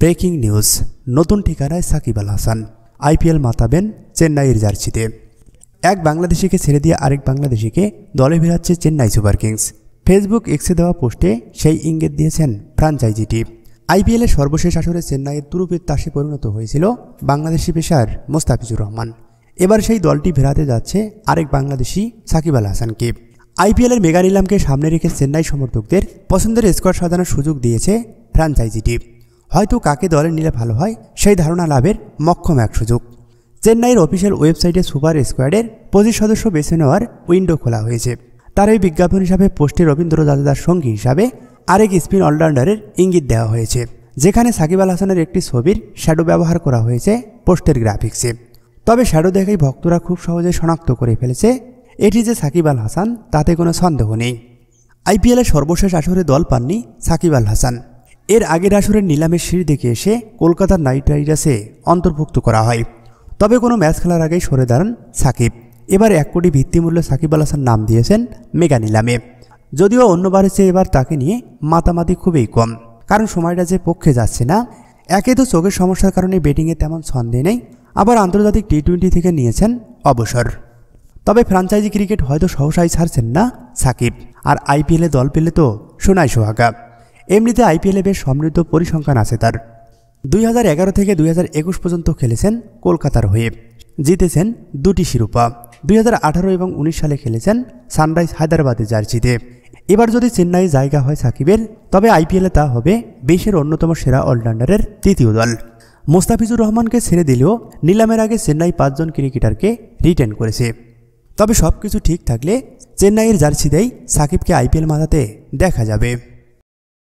Breaking news, নতুন ঠিকানায় Shakib Al Hasan IPL মাতাবেন চেন্নাইয়ের জার্সিতে। এক বাংলাদেশিকে ছেড়ে দিয়ে আরেক বাংলাদেশিকে দলে ফেরাচ্ছে চেন্নাই সুপার কিংস। ফেসবুক এক্সে দেওয়া পোস্টে সেই ইঙ্গিত দিয়েছেন ফ্র্যাঞ্চাইজিটি। আইপিএলের সর্বশেষ আসরে চেন্নাইয়ের তুরুপের তাসে পরিণত হয়েছিল বাংলাদেশি পেসার মোস্তাফিজুর রহমান। এবার সেই দলটি ফেরাতে যাচ্ছে আরেক বাংলাদেশি সাকিব আল হাসানকে। আইপিএলের মেগা নিলামকে সামনে রেখে চেন্নাই সমর্থকদের পছন্দের স্কোয়াড সাজানোর সুযোগ দিয়েছে ফ্র্যাঞ্চাইজিটি। হয়তো কাকে দলে নিলে ভালো হয় সেই ধারণা লাভের মক্ষম এক সুযোগ। চেন্নাইয়ের অফিসিয়াল ওয়েবসাইটে সুপার স্কোয়াডের 25 সদস্য বেছে নেওয়ার উইন্ডো খোলা হয়েছে। তার এই বিজ্ঞাপন হিসাবে পোস্টে রবীন্দ্র জাদেজার সঙ্গী হিসাবে আরেক স্পিন অলরাউন্ডারের ইঙ্গিত দেওয়া হয়েছে, যেখানে সাকিব আল হাসানের একটি ছবির শ্যাডো ব্যবহার করা হয়েছে পোস্টের গ্রাফিক্সে। তবে শ্যাডো দেখেই ভক্তরা খুব সহজে শনাক্ত করে ফেলেছে এটি যে সাকিব আল হাসান, তাতে কোনো সন্দেহ নেই। আইপিএলের সর্বশেষ আসরে দল পাননি সাকিব আল হাসান। এর আগের আসরের নিলামের সিঁড়ি দেখে এসে কলকাতার নাইট রাইডার্সে অন্তর্ভুক্ত করা হয়। তবে কোনো ম্যাচ খেলার আগেই সরে দাঁড়ান সাকিব। এবার 1 কোটি ভিত্তিমূল্যে সাকিব আল হাসান নাম দিয়েছেন মেগা নিলামে। যদিও অন্যবারের চেয়ে এবার তাকে নিয়ে মাতামাতি খুবই কম, কারণ সময়টা যে পক্ষে যাচ্ছে না। একে তো চোখের সমস্যার কারণে ব্যাটিংয়ে তেমন ছন্দে নেই, আবার আন্তর্জাতিক টি-20 থেকে নিয়েছেন অবসর। তবে ফ্র্যাঞ্চাইজি ক্রিকেট হয়তো সহসাই ছাড়ছেন না সাকিব। আর আইপিএলে দল পেলে তো সোনায় সোহাগা। এমনিতে আইপিএলে বেশ সমৃদ্ধ পরিসংখ্যান আছে তার। 2011 থেকে 2021 পর্যন্ত খেলেছেন কলকাতার হয়ে, জিতেছেন 2টি শিরোপা। 2018 এবং 19 সালে খেলেছেন সানরাইজ হায়দ্রাবাদের জার্সিতে। এবার যদি চেন্নাই জায়গা হয় সাকিবের, তবে আইপিএলে তা হবে বিশ্বের অন্যতম সেরা অলরাউন্ডারের তৃতীয় দল। মোস্তাফিজুর রহমানকে ছেড়ে দিলেও নিলামের আগে চেন্নাই 5 জন ক্রিকেটারকে রিটেন করেছে। তবে সবকিছু ঠিক থাকলে চেন্নাইয়ের জার্সিতেই সাকিবকে আইপিএল মাতাতে দেখা যাবে।